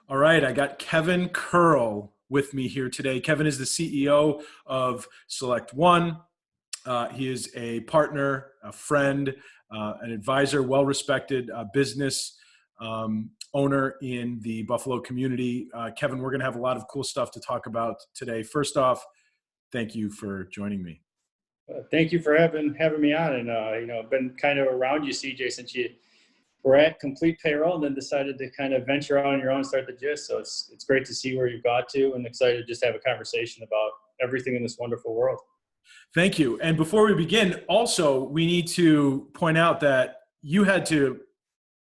All right, I got Kevin Kerl with me here today. Kevin is the CEO of SelectOne. He is a partner, a friend, an advisor, well-respected business owner in the Buffalo community. Kevin, we're going to have a lot of cool stuff to talk about today. First off, thank you for joining me. Thank you for having me on. And I've been kind of around you, CJ, since you were at Complete Payroll, and then decided to kind of venture out on your own and start the Gist. So it's great to see where you've got to, and excited to just have a conversation about everything in this wonderful world. Thank you. And before we begin, also, we need to point out that you had to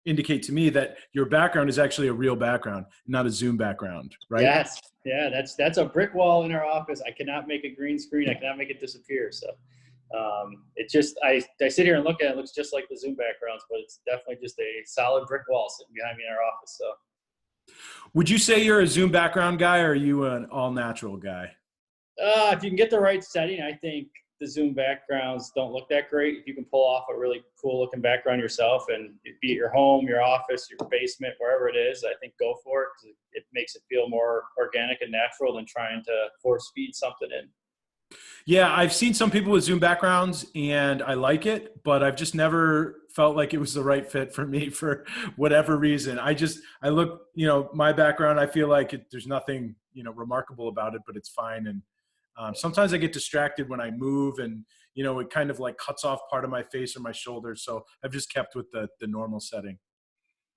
indicate to me that your background is actually a real background, not a Zoom background, right? Yes. Yeah, that's a brick wall in our office. I cannot make a green screen. I cannot make it disappear. So it just, I sit here and look at it. It looks just like the Zoom backgrounds, but it's definitely just a solid brick wall sitting behind me in our office. So would you say you're a Zoom background guy, or are you an all natural guy? if you can get the right setting, I think the Zoom backgrounds don't look that great. If you can pull off a really cool looking background yourself, and be it your home, your office, your basement, wherever it is, I think go for it, because it makes it feel more organic and natural than trying to force feed something in. Yeah, I've seen some people with Zoom backgrounds and I like it, but I've just never felt like it was the right fit for me for whatever reason. I look, my background, I feel like there's nothing, remarkable about it, but it's fine. And sometimes I get distracted when I move, and, it kind of like cuts off part of my face or my shoulders. So I've just kept with the normal setting.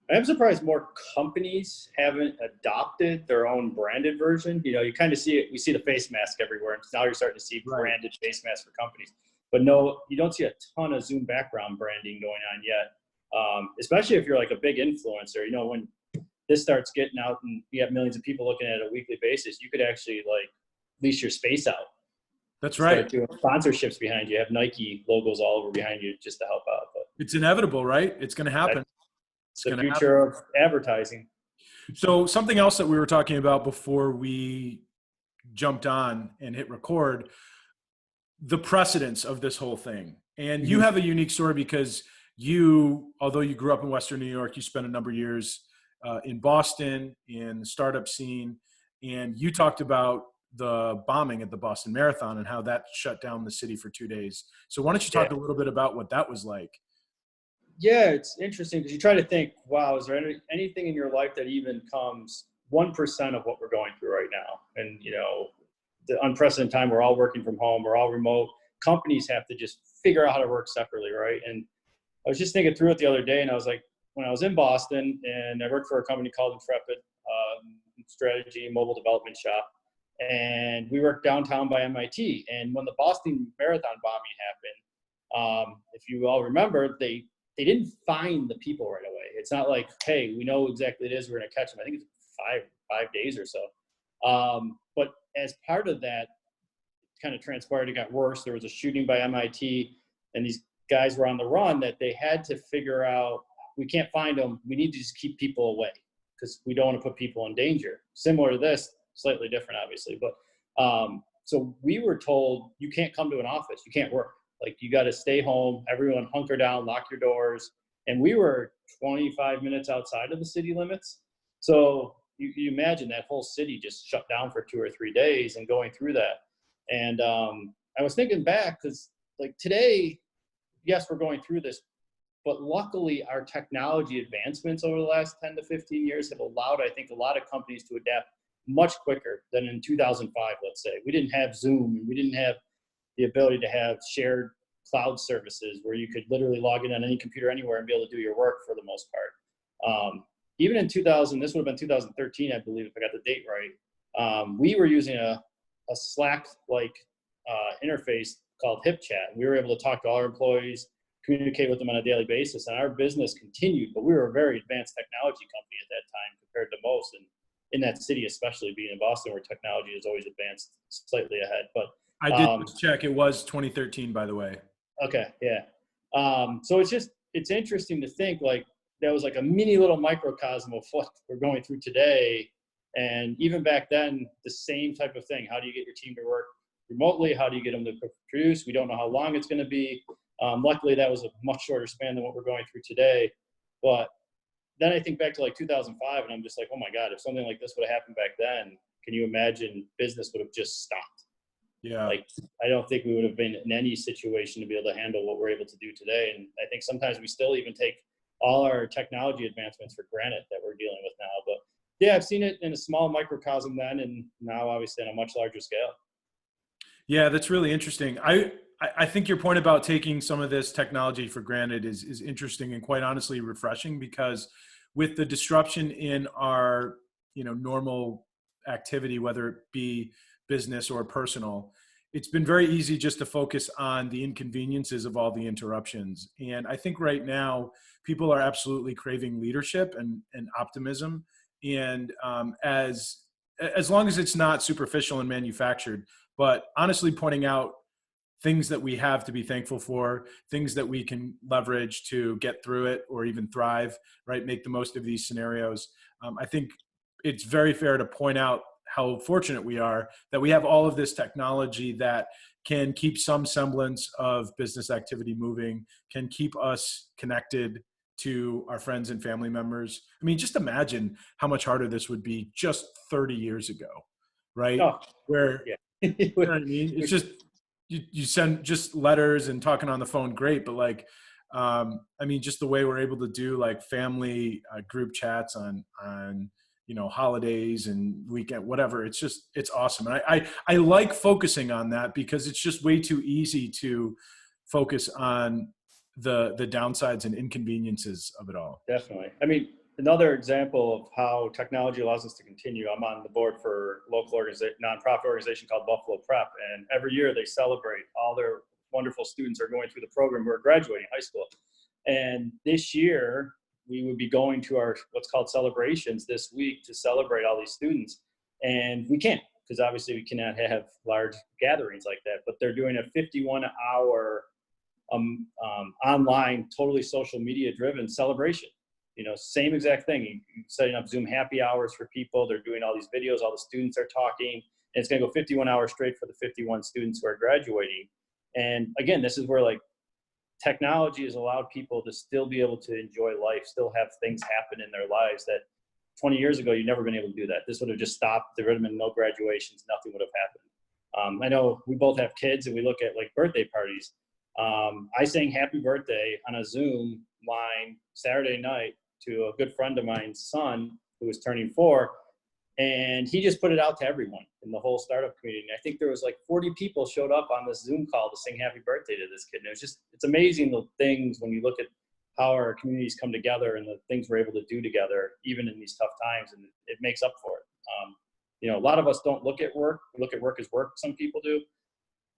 I'm surprised more companies haven't adopted their own branded version. You kind of see it. We see the face mask everywhere, and now you're starting to see branded face masks for companies. But no, you don't see a ton of Zoom background branding going on yet, especially if you're like a big influencer. When this starts getting out and you have millions of people looking at it on a weekly basis, you could actually like lease your space out. That's right. Start doing sponsorships behind you, have Nike logos all over behind you just to help out. But It's inevitable, right? It's going to happen. it's the future of advertising. So something else that we were talking about before we jumped on and hit record, the precedence of this whole thing. And you have a unique story because although you grew up in Western New York, you spent a number of years in Boston in the startup scene, and you talked about the bombing at the Boston Marathon and how that shut down the city for 2 days. So why don't you talk a little bit about what that was like? Yeah, it's interesting because you try to think, wow, is there anything in your life that even comes 1% of what we're going through right now? And, the unprecedented time, we're all working from home, we're all remote. Companies have to just figure out how to work separately, right? And I was just thinking through it the other day, and I was like, when I was in Boston, and I worked for a company called Intrepid, strategy, mobile development shop, and we worked downtown by MIT. And when the Boston Marathon bombing happened, if you all remember, they didn't find the people right away. It's not like, hey, we know exactly it is, we're going to catch them. I think it's five days or so. But as part of that, it kind of transpired, it got worse. There was a shooting by MIT, and these guys were on the run that they had to figure out, we can't find them. We need to just keep people away because we don't want to put people in danger. Similar to this, slightly different, obviously. But so we were told, you can't come to an office. You can't work. Like, you got to stay home, everyone hunker down, lock your doors. And we were 25 minutes outside of the city limits. So you imagine that whole city just shut down for 2 or 3 days and going through that. And I was thinking back, because like today, yes, we're going through this, but luckily our technology advancements over the last 10 to 15 years have allowed, I think, a lot of companies to adapt much quicker than in 2005, let's say. We didn't have Zoom, and we didn't have the ability to have shared cloud services where you could literally log in on any computer anywhere and be able to do your work for the most part. Even in 2000, this would have been 2013, I believe, if I got the date right, we were using a Slack-like interface called HipChat. We were able to talk to all our employees, communicate with them on a daily basis, and our business continued, but we were a very advanced technology company at that time compared to most, and in that city, especially being in Boston, where technology is always advanced slightly ahead. But I did just check. It was 2013, by the way. Okay, yeah. So it's interesting to think like that was like a mini little microcosm of what we're going through today. And even back then, the same type of thing. How do you get your team to work remotely? How do you get them to produce? We don't know how long it's going to be. Luckily, that was a much shorter span than what we're going through today. But then I think back to like 2005, and I'm just like, oh my God, if something like this would have happened back then, can you imagine business would have just stopped? Yeah. Like, I don't think we would have been in any situation to be able to handle what we're able to do today. And I think sometimes we still even take all our technology advancements for granted that we're dealing with now. But yeah, I've seen it in a small microcosm then, and now obviously on a much larger scale. Yeah, that's really interesting. I think your point about taking some of this technology for granted is interesting and quite honestly refreshing, because with the disruption in our, normal activity, whether it be business or personal, it's been very easy just to focus on the inconveniences of all the interruptions. And I think right now people are absolutely craving leadership and optimism. And as long as it's not superficial and manufactured, but honestly pointing out things that we have to be thankful for, things that we can leverage to get through it or even thrive, right? Make the most of these scenarios. I think it's very fair to point out how fortunate we are that we have all of this technology that can keep some semblance of business activity moving, can keep us connected to our friends and family members. I mean, just imagine how much harder this would be just 30 years ago, right? Oh, Where, yeah. you know what I mean? It's just, you send just letters and talking on the phone, great. But like, I mean, just the way we're able to do like family group chats on, holidays and weekend, whatever. It's awesome. And I like focusing on that because it's just way too easy to focus on the downsides and inconveniences of it all. Definitely. I mean, another example of how technology allows us to continue. I'm on the board for a local nonprofit organization called Buffalo Prep, and every year they celebrate all their wonderful students are going through the program who are graduating high school. And this year we would be going to our what's called celebrations this week to celebrate all these students, and we can't because obviously we cannot have large gatherings like that. But they're doing a 51-hour online, totally social media driven celebration. Same exact thing. You're setting up Zoom happy hours for people. They're doing all these videos. All the students are talking, and it's going to go 51 hours straight for the 51 students who are graduating. And again, this is where like technology has allowed people to still be able to enjoy life, still have things happen in their lives that 20 years ago, you'd never been able to do that. This would have just stopped. There would have been no graduations. Nothing would have happened. I know we both have kids and we look at like birthday parties. I sang happy birthday on a Zoom line Saturday night to a good friend of mine's son who was turning 4. And he just put it out to everyone in the whole startup community. And I think there was like 40 people showed up on this Zoom call to sing happy birthday to this kid. And it's amazing the things when you look at how our communities come together and the things we're able to do together, even in these tough times, and it makes up for it. A lot of us don't look at work. We look at work as work. Some people do,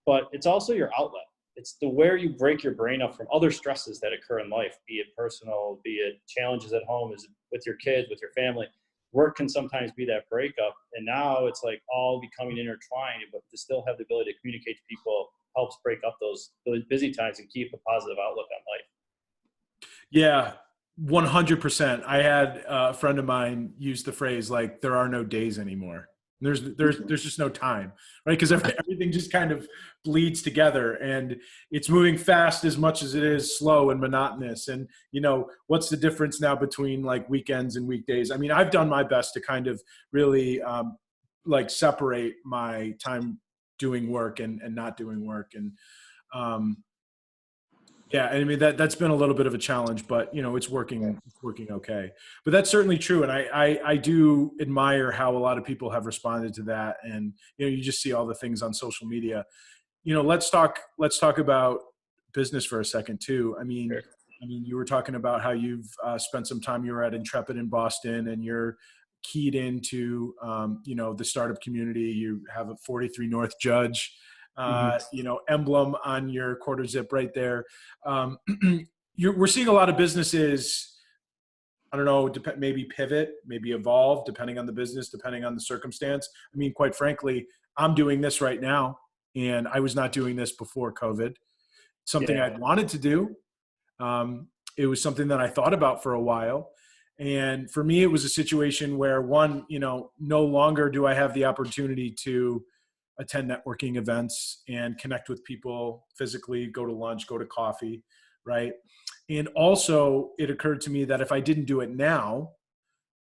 but it's also your outlet. It's where you break your brain up from other stresses that occur in life, be it personal, be it challenges at home, is it with your kids, with your family. Work can sometimes be that breakup, and now it's like all becoming intertwined, but to still have the ability to communicate to people helps break up those busy times and keep a positive outlook on life. Yeah, 100%. I had a friend of mine use the phrase like, there are no days anymore. There's just no time, right? Because everything just kind of bleeds together, and it's moving fast as much as it is slow and monotonous. And what's the difference now between like weekends and weekdays? I mean, I've done my best to kind of really like separate my time doing work and not doing work. And yeah, I mean that's been a little bit of a challenge, but it's working okay. But that's certainly true, and I do admire how a lot of people have responded to that, and you just see all the things on social media. Let's talk about business for a second too. I mean, Sure. You were talking about how you've spent some time. You were at Intrepid in Boston, and you're keyed into the startup community. You have a 43 North Judge emblem on your quarter zip right there. We're seeing a lot of businesses, I don't know, maybe pivot, maybe evolve, depending on the business, depending on the circumstance. I mean, quite frankly, I'm doing this right now, and I was not doing this before COVID. Something I'd wanted to do. It was something that I thought about for a while. And for me, it was a situation where no longer do I have the opportunity to attend networking events and connect with people physically, go to lunch, go to coffee, right? And also it occurred to me that if I didn't do it now,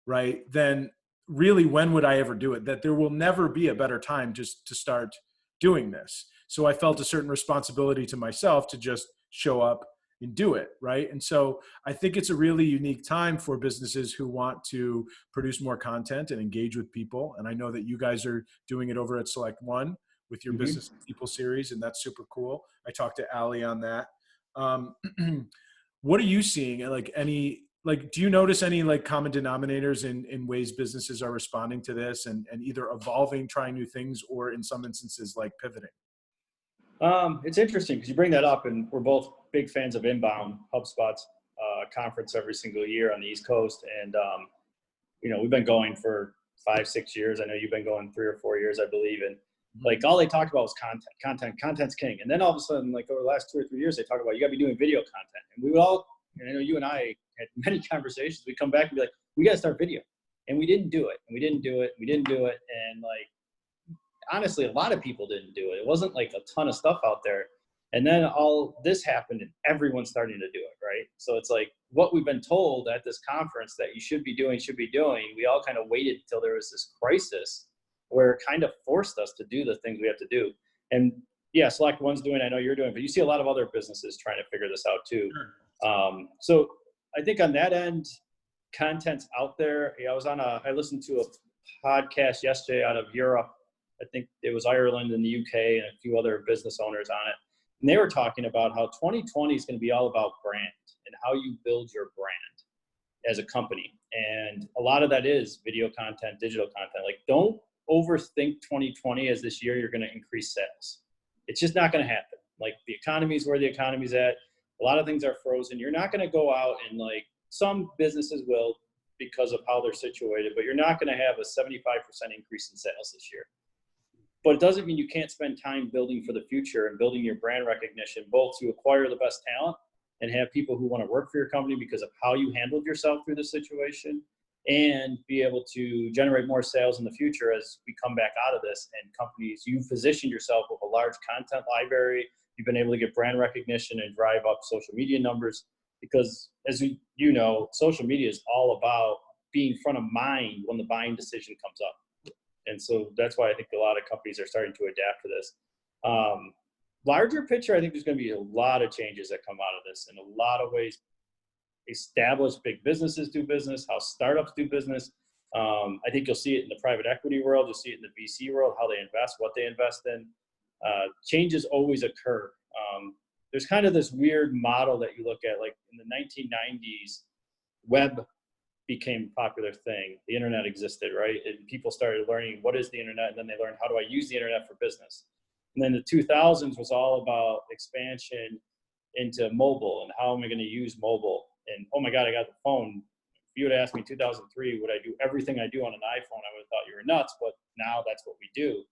right, then really when would I ever do it? That there will never be a better time just to start doing this. So I felt a certain responsibility to myself to just show up and do it, right? And so I think it's a really unique time for businesses who want to produce more content and engage with people. And I know that you guys are doing it over at SelectOne with your Mm-hmm. business people series, and that's super cool. I talked to Ali on that. Um, what are you seeing? Like any, like, do you notice any like common denominators in ways businesses are responding to this and either evolving, trying new things, or in some instances like pivoting? It's interesting because you bring that up, and we're both big fans of Inbound, HubSpot's conference every single year on the East Coast. And, we've been going for 5-6 years. I know you've been going 3 or 4 years, I believe. And like all they talked about was content's king. And then all of a sudden, like over the last 2 or 3 years, they talk about you got to be doing video content. And we would all, and I know you and I had many conversations. We come back and be like, we got to start video. And we didn't do it. And we didn't do it. We didn't do it. And like, honestly, a lot of people didn't do it. It wasn't like a ton of stuff out there. And then all this happened and everyone's starting to do it, right? So it's like what we've been told at this conference that you should be doing, we all kind of waited until there was this crisis where it kind of forced us to do the things we have to do. And yeah, SelectOne's doing, I know you're doing, but you see a lot of other businesses trying to figure this out too. So I think on that end, content's out there. I listened to a podcast yesterday out of Europe. I think it was Ireland and the UK and a few other business owners on it. And they were talking about how 2020 is going to be all about brand and how you build your brand as a company. And a lot of that is video content, digital content. Like, don't overthink 2020 as this year you're going to increase sales. It's just not going to happen. Like, the economy is where the economy's at. A lot of things are frozen. You're not going to go out and, like, some businesses will because of how they're situated, but you're not going to have a 75% increase in sales this year. But it doesn't mean you can't spend time building for the future and building your brand recognition, both to acquire the best talent and have people who want to work for your company because of how you handled yourself through the situation, and be able to generate more sales in the future as we come back out of this. And companies, you've positioned yourself with a large content library. You've been able to get brand recognition and drive up social media numbers because, as you know, social media is all about being front of mind when the buying decision comes up. And so that's why I think a lot of companies are starting to adapt to this. Larger picture, I think there's going to be a lot of changes that come out of this in a lot of ways. Established big businesses do business, how startups do business. I think you'll see it in the private equity world. You'll see it in the VC world, how they invest, what they invest in. Changes always occur. There's kind of this weird model that you look at, like in the 1990s, web became a popular thing. The internet existed, right? And people started learning what is the internet, and then they learned how do I use the internet for business. And then the 2000s was all about expansion into mobile and how am I going to use mobile? And oh my God, I got the phone. If you would ask me 2003, would I do everything I do on an iPhone? I would have thought you were nuts, but now that's what we do.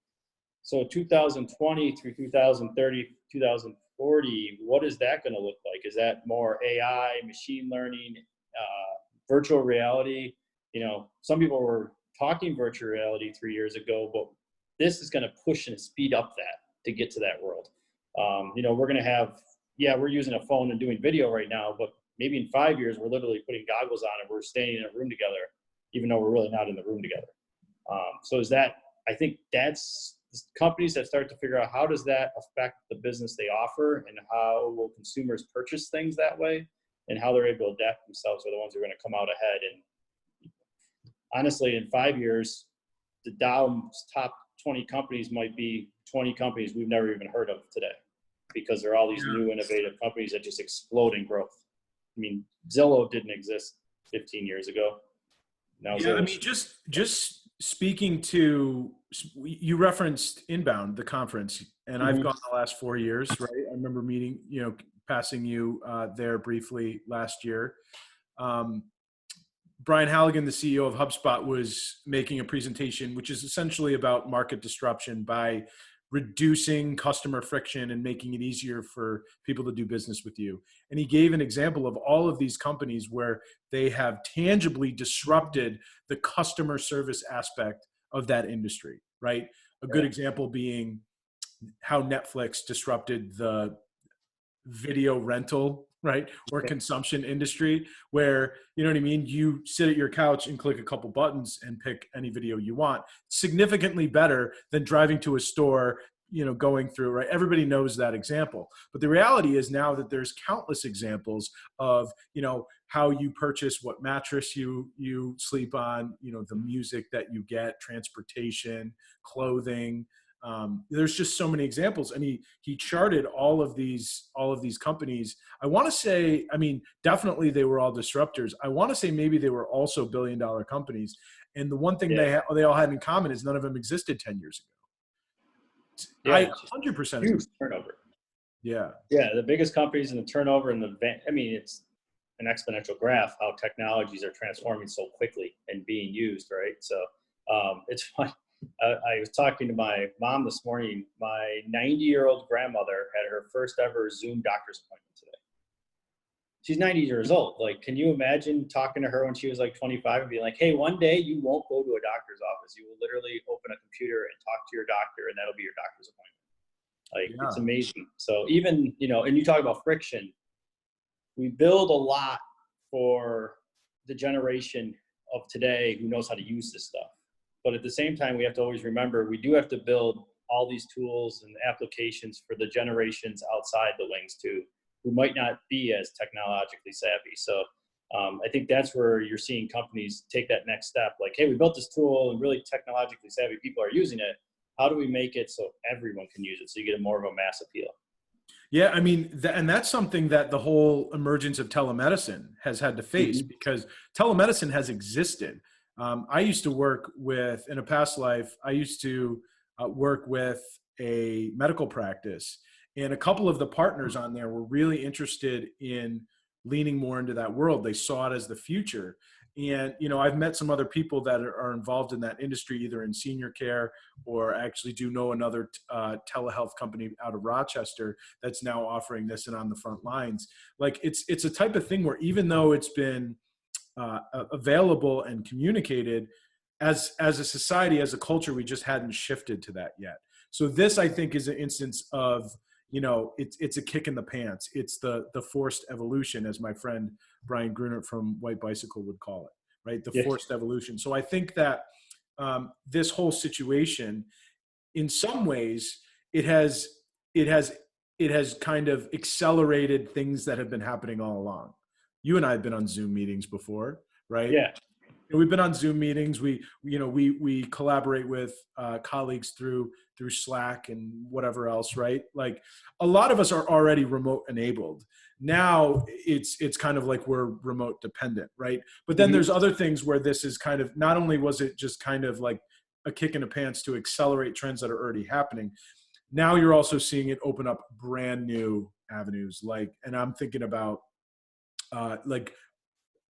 So 2020 through 2030, 2040, what is that going to look like? Is that more AI, machine learning, virtual reality? Some people were talking virtual reality 3 years ago, but this is going to push and speed up that to get to that world. We're going to have, we're using a phone and doing video right now, but maybe in 5 years, we're literally putting goggles on and we're staying in a room together, even though we're really not in the room together. I think that's companies that start to figure out how does that affect the business they offer and how will consumers purchase things that way, and how they're able to adapt themselves are the ones who are going to come out ahead. And honestly, in 5 years, the Dow's top 20 companies might be 20 companies we've never even heard of today, because there are all these new innovative companies that just explode in growth. I mean, Zillow didn't exist 15 years ago. Now I mean, just speaking to, you referenced Inbound, the conference, and I've gone the last 4 years, right? I remember meeting, passing you there briefly last year. Brian Halligan, the CEO of HubSpot, was making a presentation, which is essentially about market disruption by reducing customer friction and making it easier for people to do business with you. And he gave an example of all of these companies where they have tangibly disrupted the customer service aspect of that industry, right? A good example being how Netflix disrupted the video rental right? Or consumption industry where, you know what I mean? You sit at your couch and click a couple buttons and pick any video you want. Significantly better than driving to a store, you know, going through, right? Everybody knows that example. But the reality is now that there's countless examples of, you know, how you purchase, what mattress you sleep on, you know, the music that you get, transportation, clothing. There's just so many examples, and he charted all of these companies. I want to say, I mean, definitely they were all disruptors. I want to say maybe they were also billion-dollar companies, and the one thing they all had in common is none of them existed 10 years ago. Yeah, I it's just 100% huge agree. turnover. Yeah, Yeah, the biggest companies and the turnover and I mean, it's an exponential graph how technologies are transforming so quickly and being used, right? So it's fun. I was talking to my mom this morning. My 90-year-old grandmother had her first ever Zoom doctor's appointment today. She's 90 years old. Like, can you imagine talking to her when she was like 25 and being like, hey, one day you won't go to a doctor's office. You will literally open a computer and talk to your doctor, and that'll be your doctor's appointment. Like, yeah. it's amazing. So even, you know, and you talk about friction, we build a lot for the generation of today who knows how to use this stuff. But at the same time, we have to always remember, we do have to build all these tools and applications for the generations outside the wings too, who might not be as technologically savvy. So I think that's where you're seeing companies take that next step. Like, hey, we built this tool and really technologically savvy people are using it. How do we make it so everyone can use it so you get more of a mass appeal? Yeah, I mean, and that's something that the whole emergence of telemedicine has had to face, because telemedicine has existed. I used to work with, in a past life, I used to work with a medical practice, and a couple of the partners on there were really interested in leaning more into that world. They saw it as the future. And, you know, I've met some other people that are involved in that industry, either in senior care, or actually do know another telehealth company out of Rochester that's now offering this and on the front lines. Like, it's a type of thing where even though it's been available and communicated, as a society, as a culture, we just hadn't shifted to that yet. So this, I think, is an instance of, you know, it's a kick in the pants. It's the forced evolution, as my friend Brian Gruner from White Bicycle would call it, right? The forced evolution. So I think that this whole situation, in some ways, it has kind of accelerated things that have been happening all along. You and I have been on Zoom meetings before, right? Yeah. We've been on Zoom meetings. We collaborate with colleagues through Slack and whatever else, right? Like, a lot of us are already remote enabled. Now it's kind of like we're remote dependent, right? But then there's other things where this is kind of, not only was it just kind of like a kick in the pants to accelerate trends that are already happening, now you're also seeing it open up brand new avenues. Like, and I'm thinking about like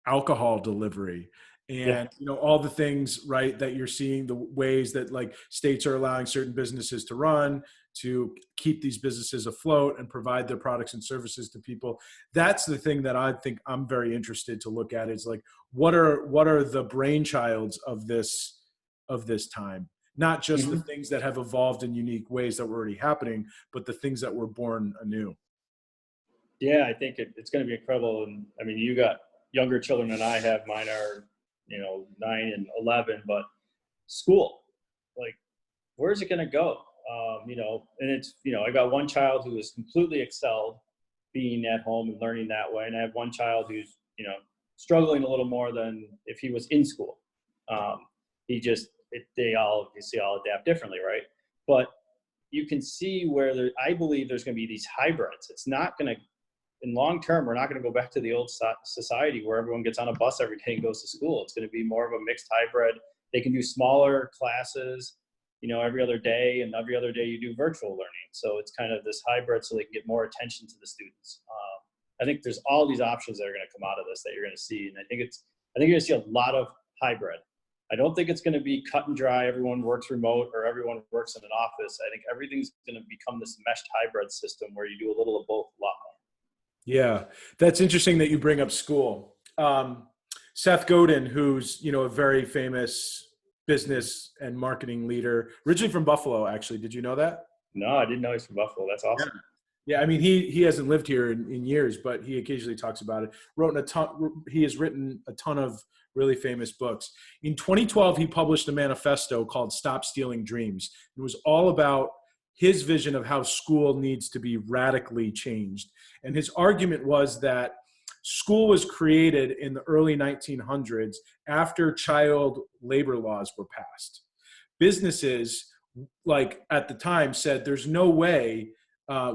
alcohol delivery, and you know, all the things, right, that you're seeing, the ways that like states are allowing certain businesses to run to keep these businesses afloat and provide their products and services to people. That's the thing that I think I'm very interested to look at, is like, what are the brainchilds of this time, not just the things that have evolved in unique ways that were already happening, but the things that were born anew. Yeah, I think it's going to be incredible. And I mean, you got younger children than I have. Mine are, you know, 9 and 11, but school, like, where's it going to go? You know, and it's, you know, I got one child who is completely excelled being at home and learning that way. And I have one child who's, you know, struggling a little more than if he was in school. They all obviously all adapt differently, right? But you can see where I believe there's going to be these hybrids. It's not going to, in long term, we're not going to go back to the old society where everyone gets on a bus every day and goes to school. It's going to be more of a mixed hybrid. They can do smaller classes, you know, every other day, and every other day you do virtual learning. So it's kind of this hybrid so they can get more attention to the students. I think there's all these options that are going to come out of this that you're going to see. And I think you're going to see a lot of hybrid. I don't think it's going to be cut and dry. Everyone works remote or everyone works in an office. I think everything's going to become this meshed hybrid system where you do a little of both a lot more. Yeah, that's interesting that you bring up school. Seth Godin, who's, you know, a very famous business and marketing leader, originally from Buffalo, actually. Did you know that? No, I didn't know he's from Buffalo. That's awesome. Yeah, I mean, he hasn't lived here in years, but he occasionally talks about it. He has written a ton of really famous books. In 2012, he published a manifesto called "Stop Stealing Dreams." It was all about his vision of how school needs to be radically changed. And his argument was that school was created in the early 1900s after child labor laws were passed. Businesses, like at the time, said there's no way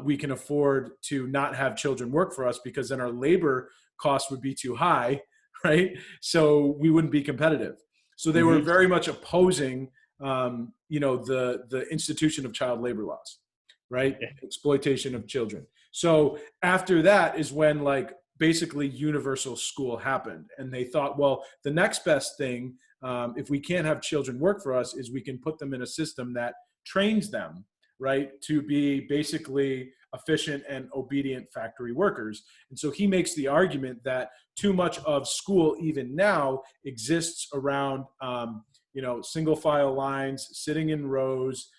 we can afford to not have children work for us, because then our labor costs would be too high, right? So we wouldn't be competitive. So they were very much opposing, the institution of child labor laws, right? Yeah. Exploitation of children. So after that is when, like, basically universal school happened, and they thought, well, the next best thing, if we can't have children work for us, is we can put them in a system that trains them, right, to be basically efficient and obedient factory workers. And so he makes the argument that too much of school, even now, exists around, single file lines, sitting in rows,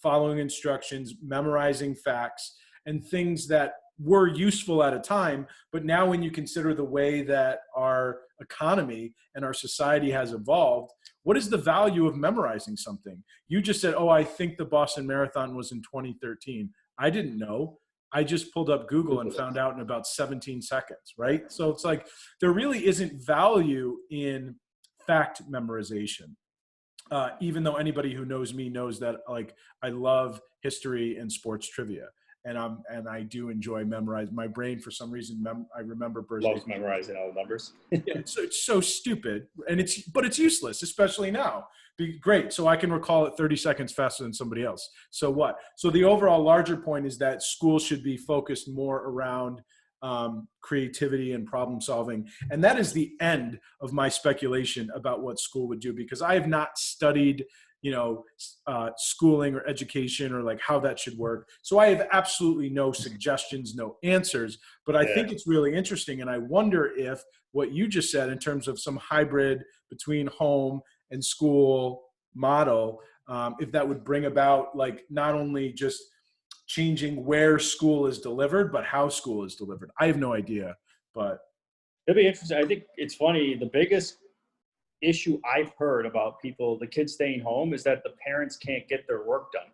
following instructions, memorizing facts, and things that were useful at a time. But now when you consider the way that our economy and our society has evolved, what is the value of memorizing something? You just said, oh, I think the Boston Marathon was in 2013. I didn't know. I just pulled up Google and found out in about 17 seconds, right? So it's like, there really isn't value in fact memorization. Even though anybody who knows me knows that, like, I love history and sports trivia. And I do enjoy memorize. My brain, for some reason, I remember birthdays. Loves memorizing all the numbers. Yeah, it's so stupid, but it's useless, especially now. Great, so I can recall it 30 seconds faster than somebody else. So what? So the overall larger point is that schools should be focused more around creativity and problem solving, and that is the end of my speculation about what school would do, because I have not studied schooling or education, or like how that should work. So I have absolutely no suggestions, no answers, but I think it's really interesting. And I wonder if what you just said in terms of some hybrid between home and school model, if that would bring about, like, not only just changing where school is delivered, but how school is delivered. I have no idea, but It'll be interesting. I think it's funny. The biggest issue I've heard about the kids staying home, is that the parents can't get their work done,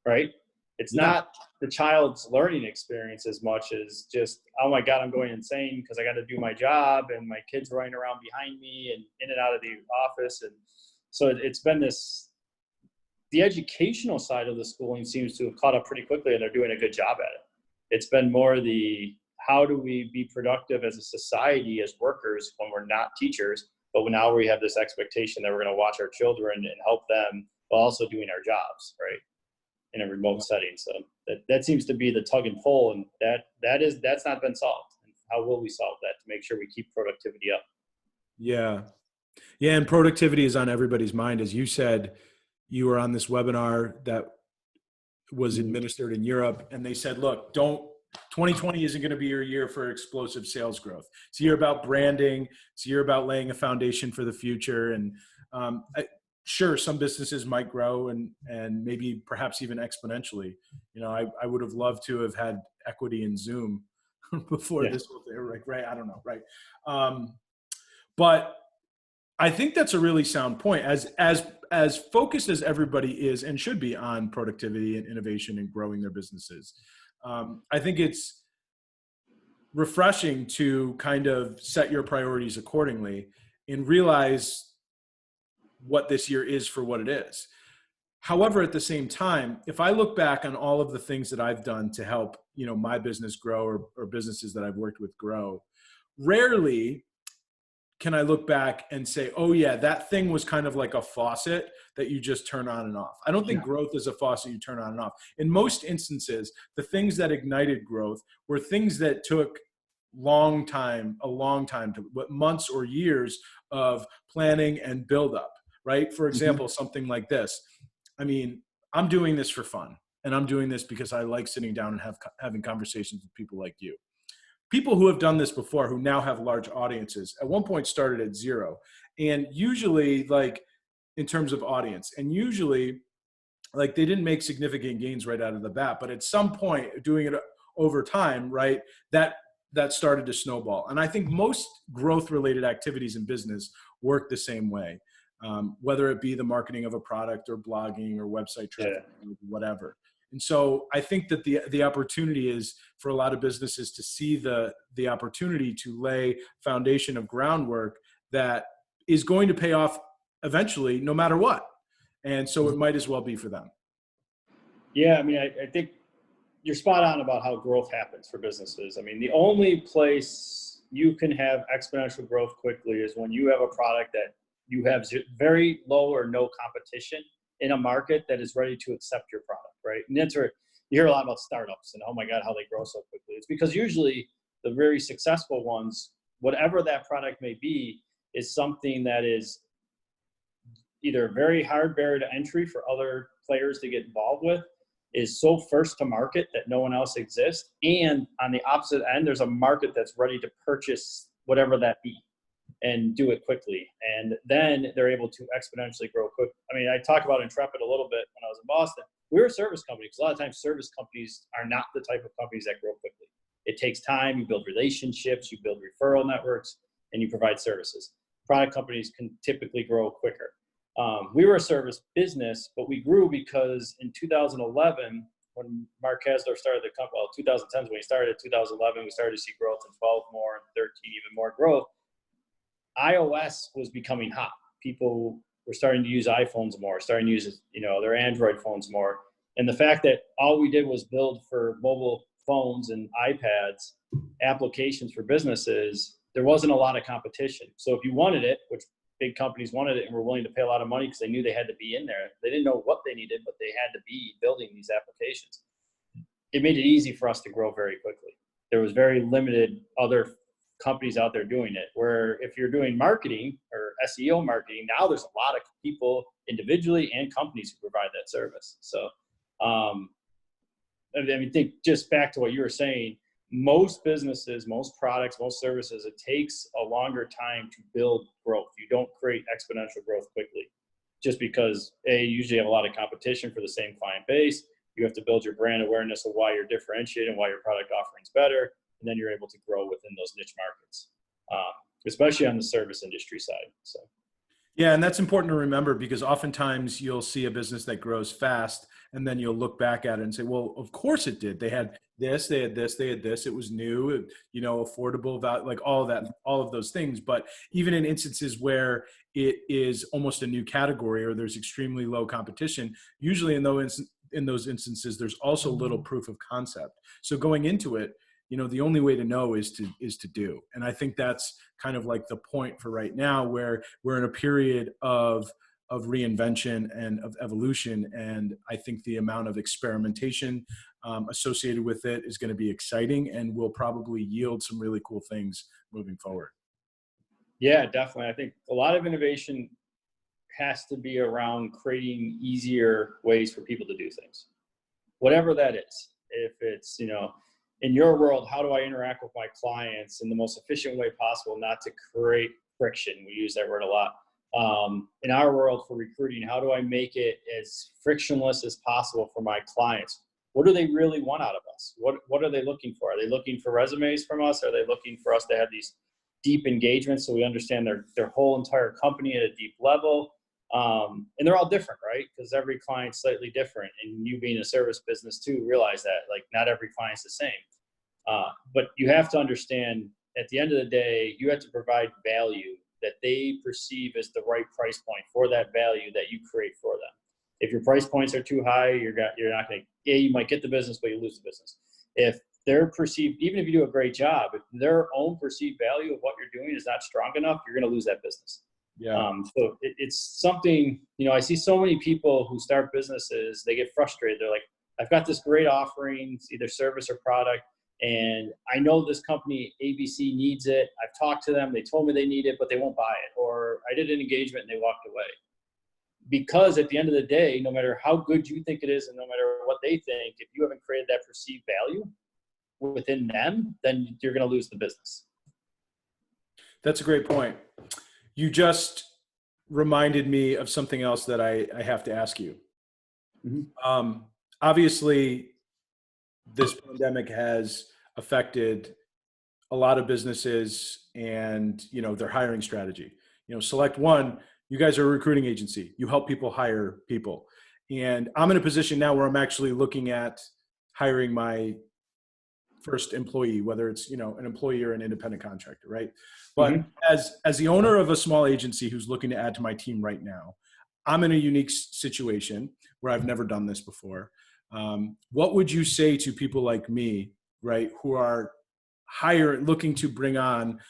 right? It's not the child's learning experience as much as just, oh my God, I'm going insane because I got to do my job, and my kid's running around behind me and in and out of the office. And so it's been the educational side of the schooling seems to have caught up pretty quickly, and they're doing a good job at it. It's been more how do we be productive as a society, as workers, when we're not teachers, but now we have this expectation that we're going to watch our children and help them while also doing our jobs, right, in a remote setting. So that seems to be the tug and pull, and that's not been solved. And how will we solve that to make sure we keep productivity up? Yeah, and productivity is on everybody's mind. As you said, you were on this webinar that was administered in Europe, and they said, look, 2020 isn't going to be your year for explosive sales growth. It's a year about branding. It's a year about laying a foundation for the future. And sure, some businesses might grow and maybe perhaps even exponentially. I would have loved to have had equity in Zoom before this whole thing, right? I don't know, right? But I think that's a really sound point. As focused as everybody is and should be on productivity and innovation and growing their businesses, I think it's refreshing to kind of set your priorities accordingly and realize what this year is for what it is. However, at the same time, if I look back on all of the things that I've done to help, my business grow, or businesses that I've worked with grow, rarely can I look back and say, oh yeah, that thing was kind of like a faucet that you just turn on and off. I don't think growth is a faucet you turn on and off. In most instances, the things that ignited growth were things that took a long time, months or years of planning and build up, right? For example, something like this. I mean, I'm doing this for fun, and I'm doing this because I like sitting down and having conversations with people like you. People who have done this before, who now have large audiences, at one point started at zero. And usually, like, in terms of audience, and usually like they didn't make significant gains right out of the bat, but at some point doing it over time, right, that started to snowball. And I think most growth related activities in business work the same way, whether it be the marketing of a product or blogging or website traffic, Yeah. whatever. And so I think that the opportunity is for a lot of businesses to see the opportunity to lay foundation of groundwork that is going to pay off eventually, no matter what. And so it might as well be for them. Yeah, I mean, I think you're spot on about how growth happens for businesses. I mean, the only place you can have exponential growth quickly is when you have a product that you have very low or no competition in a market that is ready to accept your product, right? And that's where you hear a lot about startups and, oh my God, how they grow so quickly. It's because usually the very successful ones, whatever that product may be, is something that is either a very hard barrier to entry for other players to get involved with, is so first to market that no one else exists. And on the opposite end, there's a market that's ready to purchase whatever that be and do it quickly. And then they're able to exponentially grow quick. I mean, I talked about Intrepid a little bit when I was in Boston. We were a service company because a lot of times service companies are not the type of companies that grow quickly. It takes time. You build relationships, you build referral networks, and you provide services. Product companies can typically grow quicker. We were a service business, but we grew because in 2011, when Mark Hasler started the company, well, 2010 is when he started. 2011, we started to see growth, in 12 more, and 13 even more growth. iOS was becoming hot. People were starting to use iPhones more, starting to use, their Android phones more. And the fact that all we did was build for mobile phones and iPads applications for businesses, there wasn't a lot of competition. So if you wanted it, which big companies wanted it and were willing to pay a lot of money because they knew they had to be in there. They didn't know what they needed, but they had to be building these applications. It made it easy for us to grow very quickly. There was very limited other companies out there doing it, where if you're doing marketing or SEO marketing, now there's a lot of people individually and companies who provide that service. So, I mean, think just back to what you were saying, most businesses, most products, most services, it takes a longer time to build growth. You don't create exponential growth quickly just because you usually have a lot of competition for the same client base. You have to build your brand awareness of why you're differentiated and why your product offering is better. And then you're able to grow within those niche markets, especially on the service industry side. So. Yeah, and that's important to remember because oftentimes you'll see a business that grows fast and then you'll look back at it and say, well, of course it did. They had this, they had this, they had this. It was new, affordable, like all of that, all of those things. But even in instances where it is almost a new category or there's extremely low competition, usually in those instances, there's also little proof of concept. So going into it, the only way to know is to do. And I think that's kind of like the point for right now, where we're in a period of reinvention and of evolution. And I think the amount of experimentation associated with it is going to be exciting and will probably yield some really cool things moving forward. Yeah, definitely. I think a lot of innovation has to be around creating easier ways for people to do things, whatever that is. If it's, in your world, how do I interact with my clients in the most efficient way possible, not to create friction? We use that word a lot. In our world for recruiting, how do I make it as frictionless as possible for my clients? What do they really want out of us? What are they looking for? Are they looking for resumes from us? Are they looking for us to have these deep engagements so we understand their whole entire company at a deep level? And they're all different, right? Because every client's slightly different. And you being a service business too, realize that like not every client's the same. But you have to understand at the end of the day, you have to provide value that they perceive as the right price point for that value that you create for them. If your price points are too high, you're not going to, you might get the business, but you lose the business. If they're perceived, even if you do a great job, if their own perceived value of what you're doing is not strong enough, you're going to lose that business. Yeah. So it's something, I see so many people who start businesses, they get frustrated. They're like, I've got this great offering, it's either service or product, and I know this company ABC needs it. I've talked to them. They told me they need it, but they won't buy it. Or I did an engagement and they walked away. Because at the end of the day, no matter how good you think it is and no matter what they think, if you haven't created that perceived value within them, then you're going to lose the business. That's a great point. You just reminded me of something else that I have to ask you. Mhm. Obviously, this pandemic has affected a lot of businesses and their hiring strategy. SelectOne, you guys are a recruiting agency. You help people hire people, and I'm in a position now where I'm actually looking at hiring my first employee, whether it's an employee or an independent contractor, right? But Mhm. as the owner of a small agency who's looking to add to my team right now, I'm in a unique situation where I've never done this before. What would you say to people like me, right, who are looking to bring on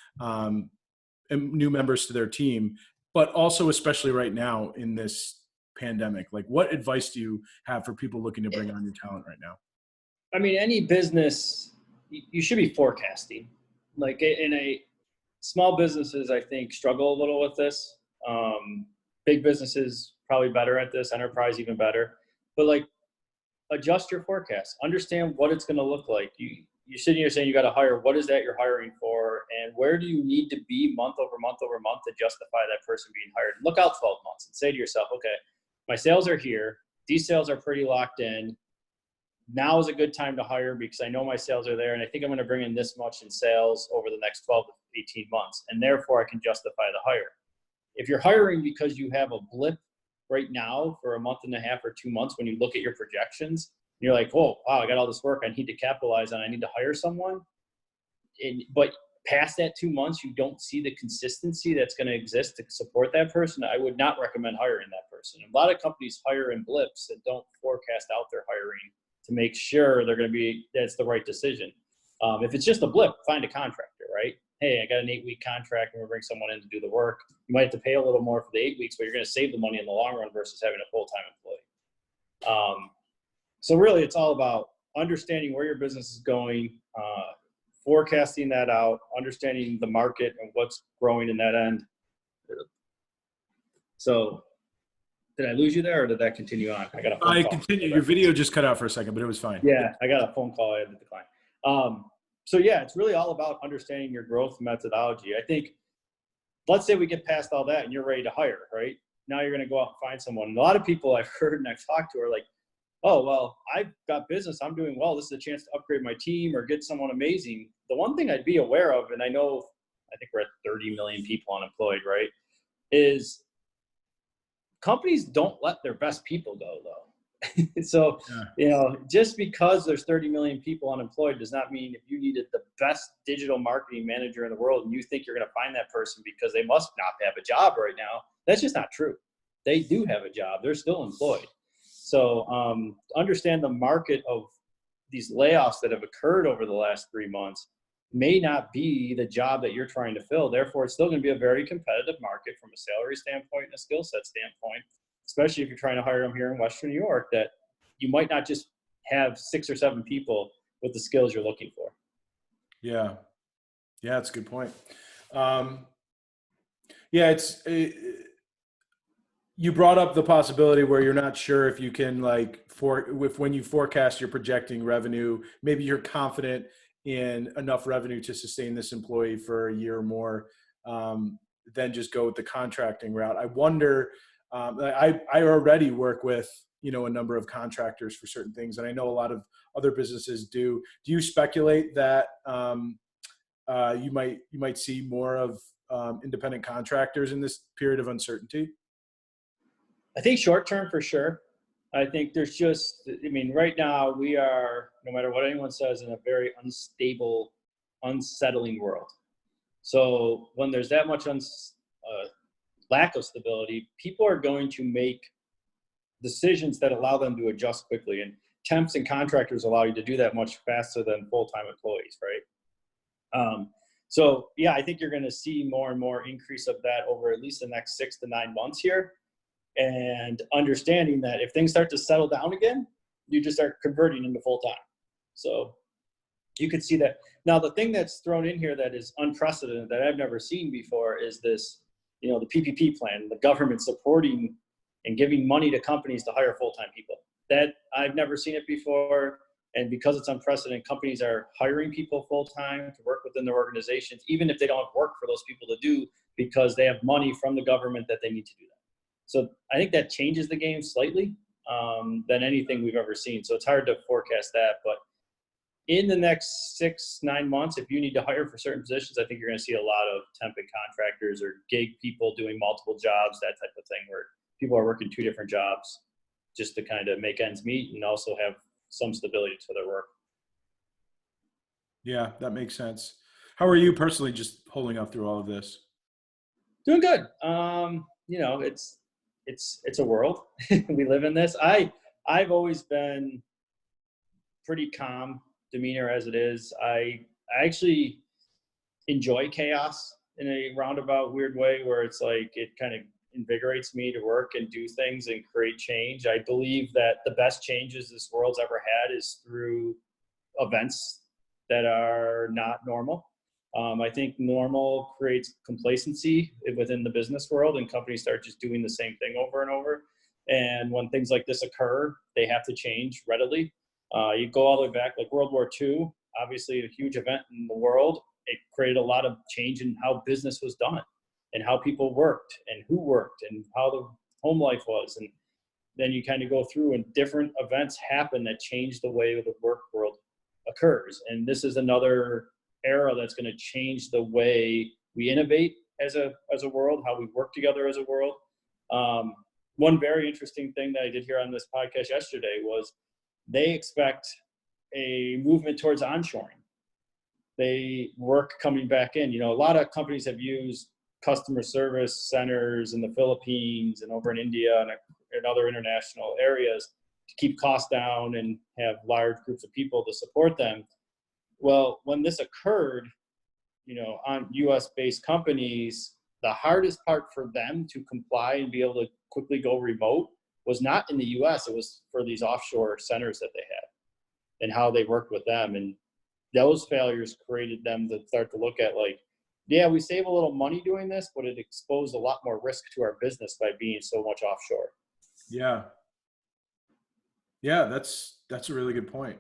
new members to their team, but also especially right now in this pandemic? Like, what advice do you have for people looking to bring on new talent right now? I mean, any business, you should be forecasting. Like in a small businesses, I think struggle a little with this. Big businesses probably better at this. Enterprise even better. But like, adjust your forecast. Understand what it's going to look like. You're sitting here saying you got to hire. What is that you're hiring for, and where do you need to be month over month over month to justify that person being hired? Look out 12 months and say to yourself, okay, my sales are here. These sales are pretty locked in. Now is a good time to hire because I know my sales are there, and I think I'm going to bring in this much in sales over the next 12 to 18 months, and therefore I can justify the hire. If you're hiring because you have a blip right now for a month and a half or 2 months, when you look at your projections, you're like, oh, wow, I got all this work I need to capitalize on. I need to hire someone. But past that 2 months, you don't see the consistency that's going to exist to support that person. I would not recommend hiring that person. A lot of companies hire in blips and don't forecast out their hiring to make sure that's the right decision. If it's just a blip, find a contractor, right? Hey, I got an 8-week contract and we'll bring someone in to do the work. You might have to pay a little more for the 8 weeks, but you're going to save the money in the long run versus having a full-time employee. So really it's all about understanding where your business is going, forecasting that out, understanding the market and what's growing in that end. So did I lose you there or did that continue on? I got a phone I call. continue. Your video just cut out for a second, but it was fine. Yeah, I got a phone call. I had to decline. So yeah, it's really all about understanding your growth methodology. I think, let's say we get past all that and you're ready to hire, right? Now you're going to go out and find someone. And a lot of people I've heard and I've talked to are like, oh, well, I've got business. I'm doing well. This is a chance to upgrade my team or get someone amazing. The one thing I'd be aware of, and I think we're at 30 million people unemployed, right, is companies don't let their best people go, though. So, just because there's 30 million people unemployed does not mean if you needed the best digital marketing manager in the world and you think you're going to find that person because they must not have a job right now, that's just not true. They do have a job. They're still employed. So understand the market of these layoffs that have occurred over the last 3 months may not be the job that you're trying to fill. Therefore, it's still going to be a very competitive market from a salary standpoint and a skill set standpoint, especially if you're trying to hire them here in Western New York, that you might not just have 6 or 7 people with the skills you're looking for. Yeah, that's a good point. You brought up the possibility where you're not sure if you can when you forecast you're projecting revenue, maybe you're confident in enough revenue to sustain this employee for a year or more, then just go with the contracting route. I wonder, I already work with, a number of contractors for certain things. And I know a lot of other businesses do. Do you speculate that you might see more of independent contractors in this period of uncertainty? I think short term for sure. I think there's right now we are, no matter what anyone says, in a very unstable, unsettling world. So when there's that much lack of stability, people are going to make decisions that allow them to adjust quickly. And temps and contractors allow you to do that much faster than full-time employees, right? So yeah, I think you're going to see more and more increase of that over at least the next 6 to 9 months here. And understanding that if things start to settle down again, you just start converting into full-time. So you could see that. Now, the thing that's thrown in here that is unprecedented that I've never seen before is this, the PPP plan, the government supporting and giving money to companies to hire full-time people. That I've never seen it before. And because it's unprecedented, companies are hiring people full-time to work within their organizations, even if they don't have work for those people to do, because they have money from the government that they need to do that. So I think that changes the game slightly. than anything we've ever seen. So it's hard to forecast that. But in the next 6-9 months, if you need to hire for certain positions, I think you're going to see a lot of temp and contractors or gig people doing multiple jobs, that type of thing, where people are working 2 different jobs just to kind of make ends meet and also have some stability to their work. Yeah, that makes sense. How are you personally just holding up through all of this? Doing good. You know, it's a world. We live in this. I've always been pretty calm demeanor as it is. I actually enjoy chaos in a roundabout weird way, where it's like it kind of invigorates me to work and do things and create change. I believe that the best changes this world's ever had is through events that are not normal. I think normal creates complacency within the business world, and companies start just doing the same thing over and over. And when things like this occur, they have to change readily. You go all the way back, like World War II, obviously a huge event in the world. It created a lot of change in how business was done and how people worked and who worked and how the home life was. And then you kind of go through, and different events happen that change the way the work world occurs. And this is another era that's going to change the way we innovate as a world, how we work together as a world. One very interesting thing that I did hear on this podcast yesterday was they expect a movement towards onshoring. They work coming back in. You know, a lot of companies have used customer service centers in the Philippines and over in India and other international areas to keep costs down and have large groups of people to support them. Well, when this occurred, you know, on US-based companies, the hardest part for them to comply and be able to quickly go remote was not in the US, it was for these offshore centers that they had and how they worked with them. And those failures created them to start to look at, like, yeah, we save a little money doing this, but it exposed a lot more risk to our business by being so much offshore. Yeah. Yeah, that's a really good point.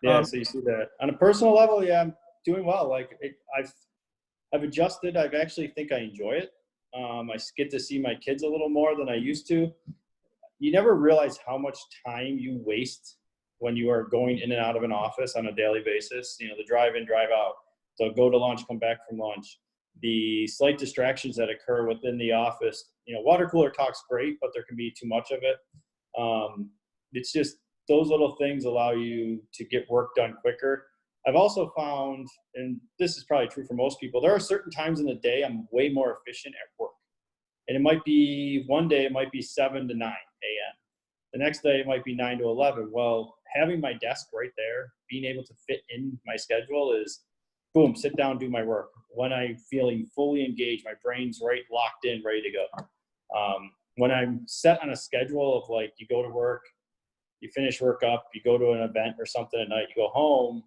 Yeah, so you see that. On a personal level, yeah, I'm doing well. Like I've adjusted. I actually think I enjoy it. I get to see my kids a little more than I used to. You never realize how much time you waste when you are going in and out of an office on a daily basis. You know, the drive in, drive out. So go to lunch, come back from lunch. The slight distractions that occur within the office. You know, water cooler talk's great, but there can be too much of it. It's just those little things allow you to get work done quicker. I've also found, and this is probably true for most people, there are certain times in the day I'm way more efficient at work. And it might be one day, it might be 7 to 9 a.m. The next day, it might be 9 to 11. Well, having my desk right there, being able to fit in my schedule is, boom, sit down, do my work. When I'm feeling fully engaged, my brain's right locked in, ready to go. When I'm set on a schedule of, like, you go to work, you finish work up, you go to an event or something at night, you go home,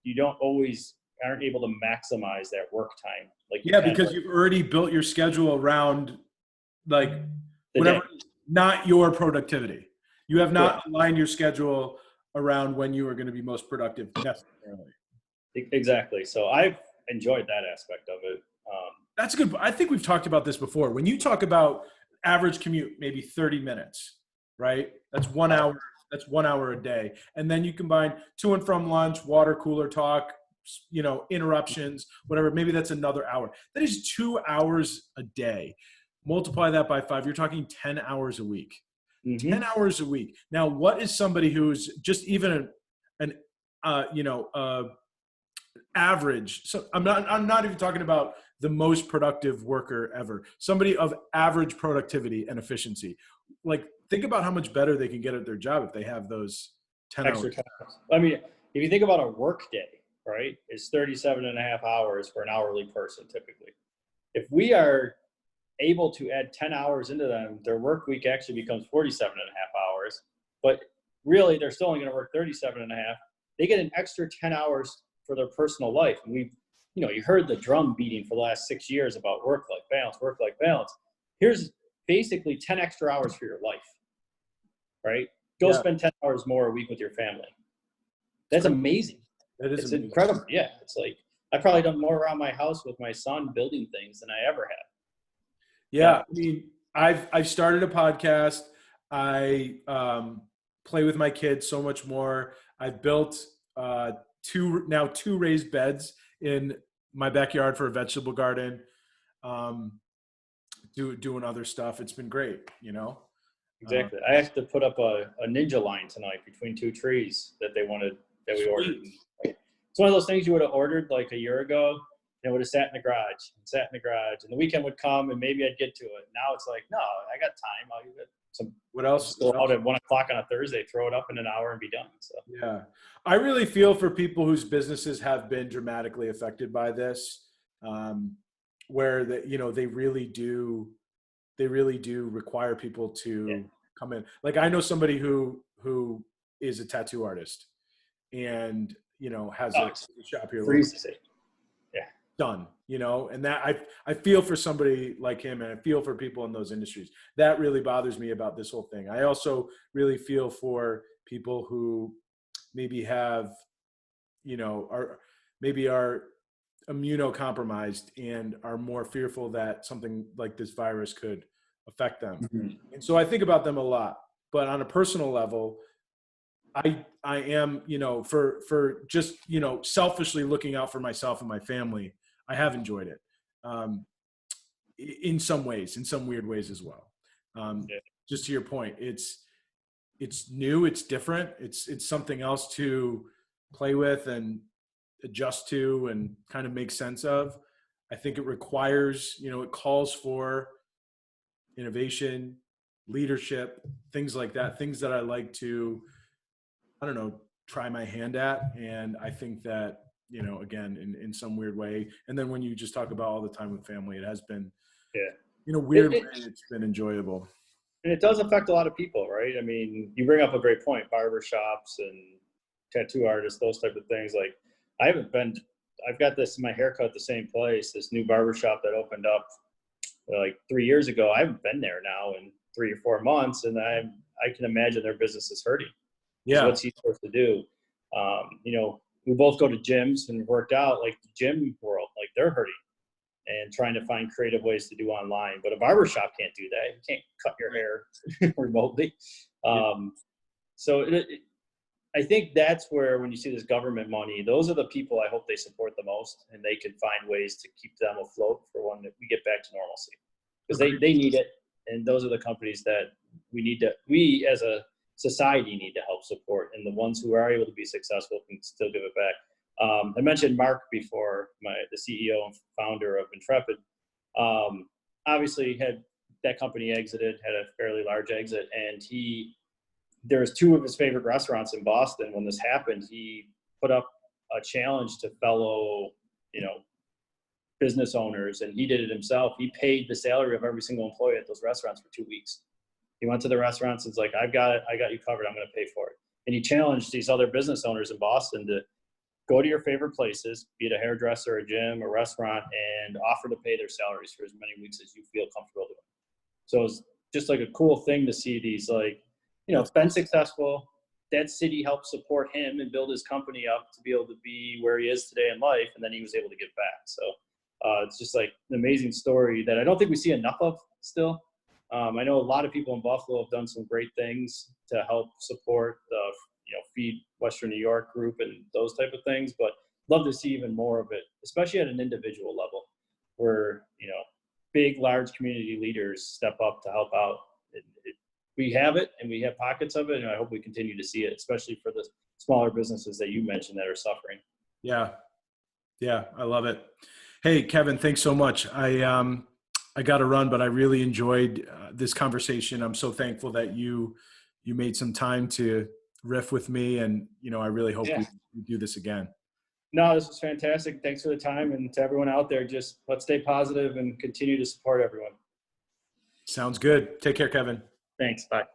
you aren't able to maximize that work time. Like, Yeah, because you've already built your schedule around, like, whatever, not your productivity. You have not aligned your schedule around when you are going to be most productive necessarily. Exactly. So I've enjoyed that aspect of it. That's good. I think we've talked about this before. When you talk about average commute, maybe 30 minutes, right? That's 1 hour. That's 1 hour a day. And then you combine to and from lunch, water cooler talk, you know, interruptions, whatever. Maybe that's another hour. That is 2 hours a day. Multiply that by 5. You're talking 10 hours a week. Mm-hmm. 10 hours a week. Now, what is somebody who's just even an average? So I'm not even talking about the most productive worker ever. Somebody of average productivity and efficiency. Like, think about how much better they can get at their job if they have those 10 extra hours. Time. I mean, if you think about a work day, right, it's 37 and a half hours for an hourly person typically. If we are able to add 10 hours into them, their work week actually becomes 47 and a half hours. But really, they're still only going to work 37 and a half. They get an extra 10 hours for their personal life. And you heard the drum beating for the last 6 years about work-life balance. Here's basically 10 extra hours for your life, right? Go spend 10 hours more a week with your family. That's amazing. It's amazing. Incredible. Yeah. It's like, I've probably done more around my house with my son building things than I ever have. Yeah. I mean, I've started a podcast. I play with my kids so much more. I've built two raised beds in my backyard for a vegetable garden. Um, doing other stuff. It's been great, you know. Exactly. I have to put up a ninja line tonight between two trees that we ordered. Sweet. It's one of those things you would have ordered like a year ago, and it would have sat in the garage and the weekend would come and maybe I'd get to it. Now it's like, no, I got time. I'll get some. What else? Go out at 1 o'clock on a Thursday, throw it up in an hour and be done. So Yeah. I really feel for people whose businesses have been dramatically affected by this, where they really do require people to come in. Like I know somebody who is a tattoo artist and, has a shop here. Done, and that I feel for somebody like him, and I feel for people in those industries. That really bothers me about this whole thing. I also really feel for people who maybe are immunocompromised and are more fearful that something like this virus could affect them. Mm-hmm. And so I think about them a lot, but on a personal level, I am, for just, selfishly looking out for myself and my family, I have enjoyed it in some ways, in some weird ways as well. Just to your point, it's new, it's different, it's something else to play with and adjust to and kind of make sense of. I think it requires, it calls for innovation, leadership, things like that, things that I like to, I don't know, try my hand at. And I think that, again, in some weird way. And then when you just talk about all the time with family, it has been, weird way, it's been enjoyable. And it does affect a lot of people, right? I mean, you bring up a great point, barber shops and tattoo artists, those type of things. Like I've got my haircut at the same place, this new barber shop that opened up like 3 years ago. I haven't been there now in 3 or 4 months. And I can imagine their business is hurting. Yeah. What's he supposed to do? We both go to gyms and worked out, like the gym world, like they're hurting and trying to find creative ways to do online. But a barbershop can't do that. You can't cut your hair remotely. So I think that's where, when you see this government money, those are the people I hope they support the most, and they can find ways to keep them afloat for when we get back to normalcy, because they need it. And those are the companies that we as a society need to help support, and the ones who are able to be successful can still give it back. I mentioned Mark before, the CEO and founder of Intrepid. Obviously had that company exited, had a fairly large exit, and there's 2 of his favorite restaurants in Boston. When this happened, he put up a challenge to fellow, business owners, and he did it himself. He paid the salary of every single employee at those restaurants for 2 weeks. He went to the restaurants and was like, I got you covered. I'm going to pay for it. And he challenged these other business owners in Boston to go to your favorite places, be it a hairdresser, a gym, a restaurant, and offer to pay their salaries for as many weeks as you feel comfortable doing. So it's just like a cool thing to see these, like, it's been successful. That city helped support him and build his company up to be able to be where he is today in life. And then he was able to give back. So it's just like an amazing story that I don't think we see enough of still. I know a lot of people in Buffalo have done some great things to help support the, Feed Western New York group and those type of things, but love to see even more of it, especially at an individual level where, big, large community leaders step up to help out. We have it and we have pockets of it, and I hope we continue to see it, especially for the smaller businesses that you mentioned that are suffering. Yeah. Yeah. I love it. Hey, Kevin, thanks so much. I got to run, but I really enjoyed this conversation. I'm so thankful that you made some time to riff with me, and I really hope we do this again. No, this was fantastic. Thanks for the time, and to everyone out there, just let's stay positive and continue to support everyone. Sounds good. Take care, Kevin. Thanks. Bye.